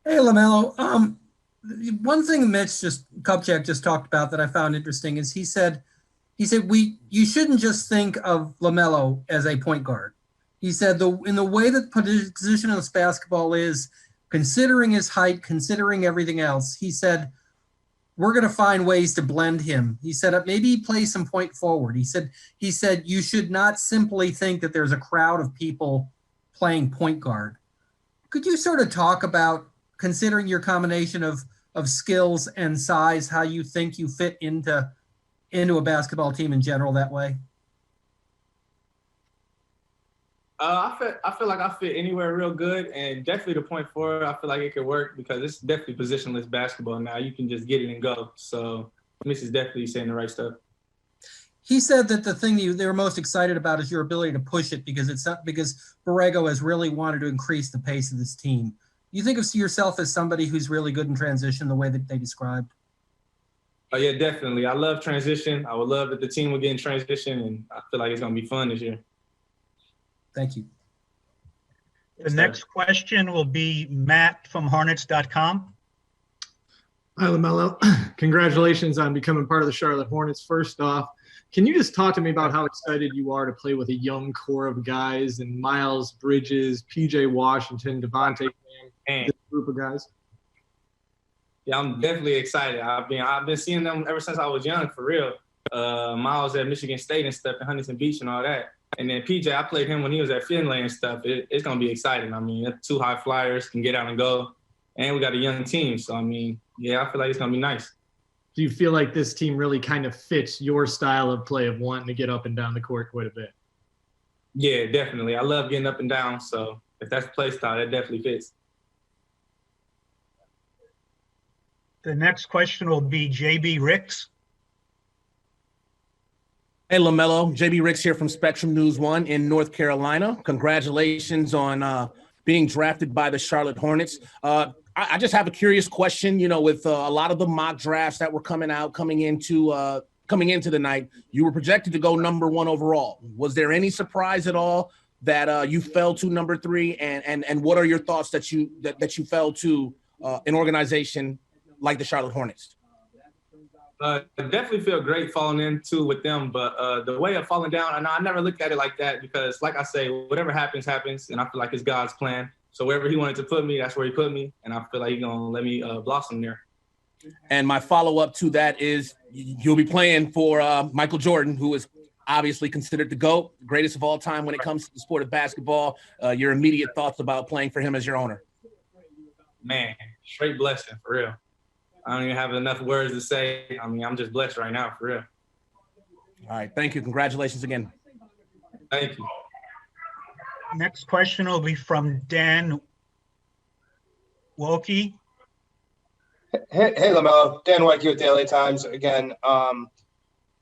Hey, LaMelo. One thing Mitch just Kupchak just talked about that I found interesting is he said you shouldn't just think of LaMelo as a point guard. He said the in the way that position of this basketball is, considering his height, considering everything else, he said we're going to find ways to blend him. He said maybe play some point forward. He said you should not simply think that there's a crowd of people playing point guard. Could you sort of talk about, considering your combination of skills and size, how you think you fit into a basketball team in general that way? I feel like I fit anywhere real good, and definitely the point forward. I feel like it could work because it's definitely positionless basketball now. You can just get it and go. So Mitch is definitely saying the right stuff. He said that the thing they were most excited about is your ability to push it because it's not because Borrego has really wanted to increase the pace of this team. You think of yourself as somebody who's really good in transition the way that they described? Oh yeah, definitely. I love transition. I would love that the team would get in transition, and I feel like it's gonna be fun this year. Thank you. The next question will be Matt from Hornets.com. Hi, LaMelo. Congratulations on becoming part of the Charlotte Hornets. First off, can you just talk to me about how excited you are to play with a young core of guys and Miles Bridges, PJ Washington, Devontae Graham, this group of guys? Yeah, I'm definitely excited. I've been seeing them ever since I was young, for real. Miles at Michigan State and stuff, and Huntington Beach and all that. And then PJ, I played him when he was at Finlay and stuff. It's gonna be exciting. I mean, two high flyers can get out and go, and we got a young team. So I mean, yeah, I feel like it's gonna be nice. Do you feel like this team really kind of fits your style of play of wanting to get up and down the court quite a bit? Yeah, definitely. I love getting up and down. So if that's play style, that definitely fits. The next question will be JB Ricks. Hey, LaMelo. JB Ricks here from Spectrum News 1 in North Carolina. Congratulations on being drafted by the Charlotte Hornets. I just have a curious question. You know, with a lot of the mock drafts that were coming into the night, you were projected to go number 1 overall. Was there any surprise at all that you fell to number 3? And what are your thoughts that you fell to an organization like the Charlotte Hornets? I definitely feel great falling into with them, but the way of falling down, I never looked at it like that because, like I say, whatever happens, happens, and I feel like it's God's plan. So wherever He wanted to put me, that's where He put me, and I feel like He's gonna let me blossom there. And my follow-up to that is you'll be playing for Michael Jordan, who is obviously considered the GOAT, greatest of all time when it comes to the sport of basketball. Your immediate thoughts about playing for him as your owner? Man, straight blessing, for real. I don't even have enough words to say. I mean, I'm just blessed right now, for real. All right, thank you. Congratulations again. Thank you. Next question will be from Dan Wilkie. Hey, LaMelo. Dan Wilkie with Daily Times again.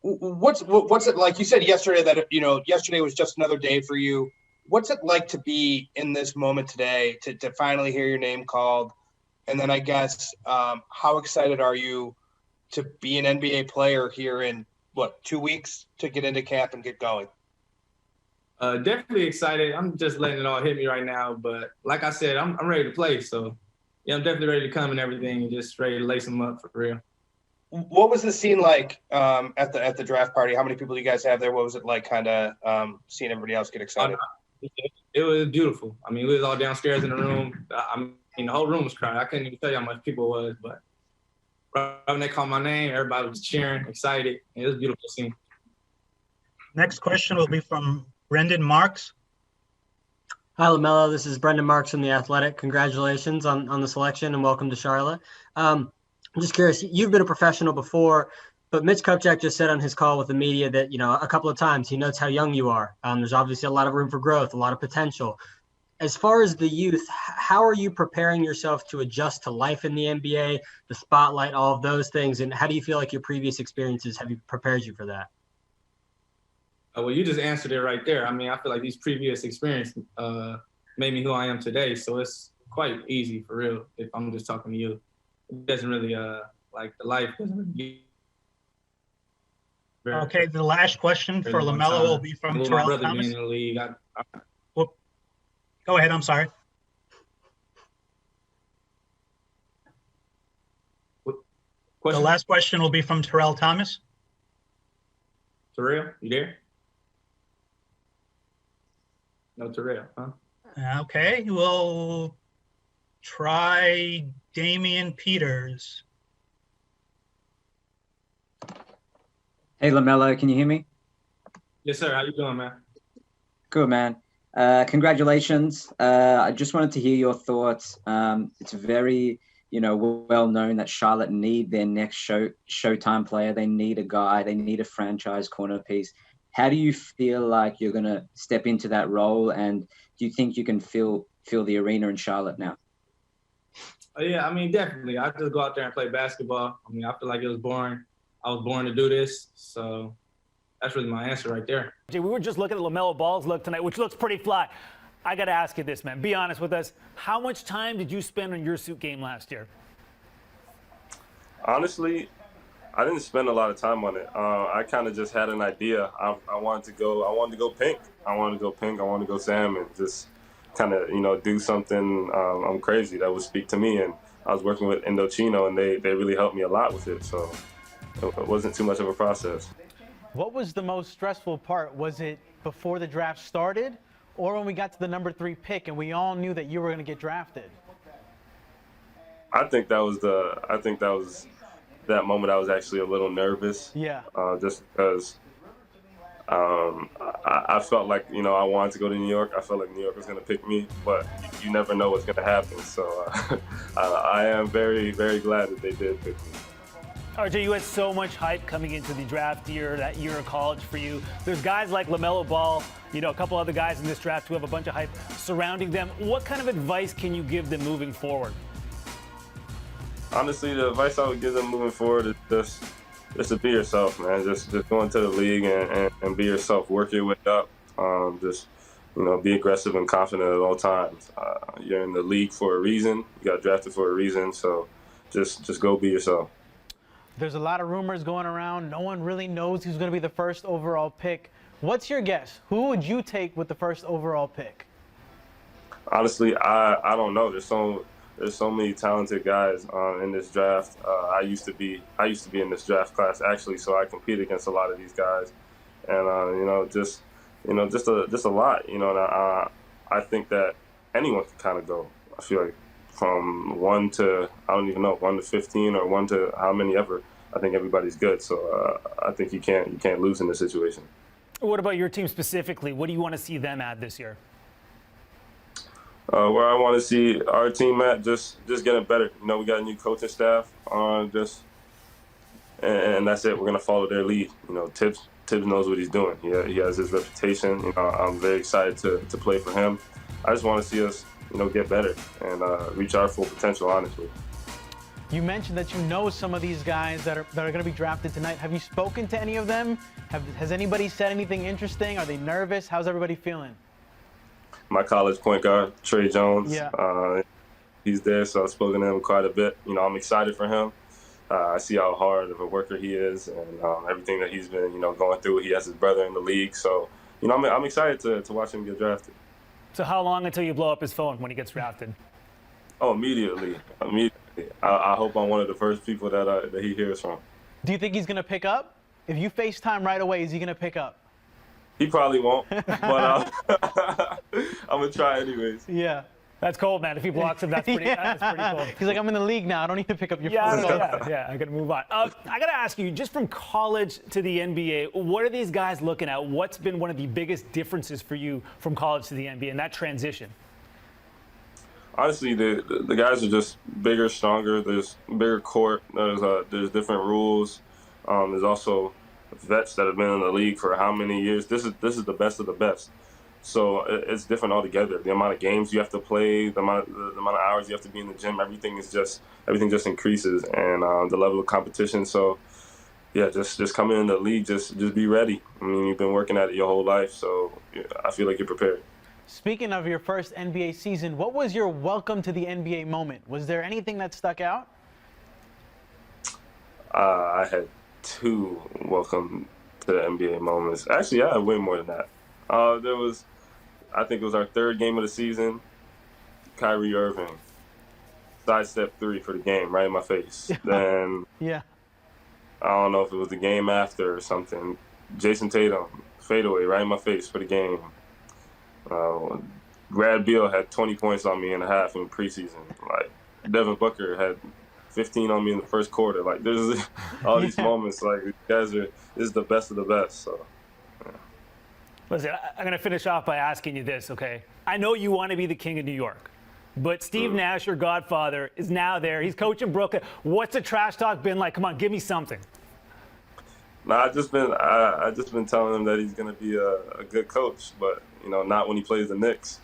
What's it like? You said yesterday that yesterday was just another day for you. What's it like to be in this moment today to finally hear your name called? And then I guess how excited are you to be an NBA player here in 2 weeks to get into camp and get going? Definitely excited. I'm just letting it all hit me right now. But like I said, I'm ready to play. So yeah, I'm definitely ready to come and everything, and just ready to lace them up for real. What was the scene like at the draft party? How many people do you guys have there? What was it like, kind of seeing everybody else get excited? It was beautiful. I mean, we was all downstairs in the room. The whole room was crying. I couldn't even tell you how much people it was, but right when they called my name, everybody was cheering, excited. It was a beautiful scene. Next question will be from Brendan Marks. Hi, LaMelo. This is Brendan Marks from The Athletic. Congratulations on the selection and welcome to Charlotte. I'm just curious, you've been a professional before, but Mitch Kupchak just said on his call with the media that, a couple of times he notes how young you are. There's obviously a lot of room for growth, a lot of potential. As far as the youth, how are you preparing yourself to adjust to life in the NBA, the spotlight, all of those things? And how do you feel like your previous experiences have prepared you for that? Well, you just answered it right there. I mean, I feel like these previous experiences made me who I am today. So it's quite easy, for real, if I'm just talking to you. It doesn't really, like, the life doesn't really Okay, the last question for LaMelo will be from Terrell Thomas. Being in the league, Go ahead, I'm sorry. The last question will be from Terrell Thomas. Terrell, you there? No Terrell, huh? Okay, we'll try Damian Peters. Hey, LaMelo, can you hear me? Yes, sir. How you doing, man? Good, man. Congratulations. I just wanted to hear your thoughts. It's very, well known that Charlotte need their next Showtime player. They need a guy. They need a franchise corner piece. How do you feel like you're going to step into that role? And do you think you can feel the arena in Charlotte now? Yeah, I mean, definitely. I just go out there and play basketball. I mean, I feel like I was born to do this. So that's really my answer right there. We were just looking at LaMelo Ball's look tonight, which looks pretty fly. I got to ask you this, man. Be honest with us. How much time did you spend on your suit game last year? Honestly, I didn't spend a lot of time on it. I kind of just had an idea. I wanted to go pink. I wanted to go Sam, and just kind of, do something crazy that would speak to me. And I was working with Indochino, and they really helped me a lot with it. So it wasn't too much of a process. What was the most stressful part? Was it before the draft started, or when we got to the number 3 pick and we all knew that you were going to get drafted? I think that was that moment I was actually a little nervous. Yeah. Just because I felt like, I wanted to go to New York. I felt like New York was going to pick me, but you never know what's going to happen. So I am very, very glad that they did pick me. RJ, you had so much hype coming into the draft year, that year of college for you. There's guys like LaMelo Ball, a couple other guys in this draft who have a bunch of hype surrounding them. What kind of advice can you give them moving forward? Honestly, the advice I would give them moving forward is just to be yourself, man. Just go into the league and be yourself. Work your way up. Be aggressive and confident at all times. You're in the league for a reason. You got drafted for a reason. So just go be yourself. There's a lot of rumors going around. No one really knows who's going to be the first overall pick. What's your guess? Who would you take with the first overall pick? Honestly, I don't know. There's so many talented guys in this draft. I used to be in this draft class actually, so I compete against a lot of these guys, and just a lot. And I think that anyone can kind of go. I feel like from 1 to 15 or 1 to how many ever. I think everybody's good. So I think you can't lose in this situation. What about your team specifically? What do you want to see them add this year? Where I want to see our team at, just getting better. We got a new coaching staff, and that's it. We're gonna follow their lead. Tibbs knows what he's doing. He has his reputation. I'm very excited to play for him. I just want to see us, get better and reach our full potential. Honestly. You mentioned that you know some of these guys that are going to be drafted tonight. Have you spoken to any of them? Has anybody said anything interesting? Are they nervous? How's everybody feeling? My college point guard, Trey Jones. Yeah. He's there, so I've spoken to him quite a bit. I'm excited for him. I see how hard of a worker he is and everything that he's been, going through. He has his brother in the league, so, I'm excited to watch him get drafted. So how long until you blow up his phone when he gets drafted? Oh, immediately. I hope I'm one of the first people that he hears from. Do you think he's going to pick up? If you FaceTime right away, is he going to pick up? He probably won't, but I'm going to try anyways. Yeah. That's cold, man. If he blocks him, that's pretty cold. He's like, I'm in the league now. I don't need to pick up your phone. Yeah, I got to move on. I got to ask you, just from college to the NBA, what are these guys looking at? What's been one of the biggest differences for you from college to the NBA and that transition? Honestly, the guys are just bigger, stronger. There's bigger court. There's different rules. There's also vets that have been in the league for how many years. This is the best of the best. So it's different altogether. The amount of games you have to play, the amount of hours you have to be in the gym, everything just increases, and the level of competition. So yeah, just coming in the league, just be ready. I mean, you've been working at it your whole life, so I feel like you're prepared. Speaking of your first NBA season, what was your welcome to the NBA moment? Was there anything that stuck out? I had 2 welcome to the NBA moments. Actually, I had way more than that. I think it was our 3rd game of the season. Kyrie Irving, sidestep 3 for the game, right in my face. Then Yeah. I don't know if it was the game after or something. Jason Tatum, fadeaway right in my face for the game. Brad Beal had 20 points on me in a half in preseason. Like, Devin Booker had 15 on me in the first quarter. Like, there's all these moments. Like, you guys this is the best of the best. So. Listen, I'm going to finish off by asking you this, okay? I know you want to be the king of New York, but Steve Nash, your godfather, is now there. He's coaching Brooklyn. What's the trash talk been like? Come on, give me something. No, I just been telling him that he's going to be a good coach, but, you know, not when he plays the Knicks.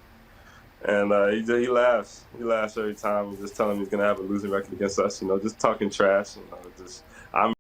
And he laughs. He laughs every time. We just tell him he's going to have a losing record against us, you know, just talking trash. You know, I'm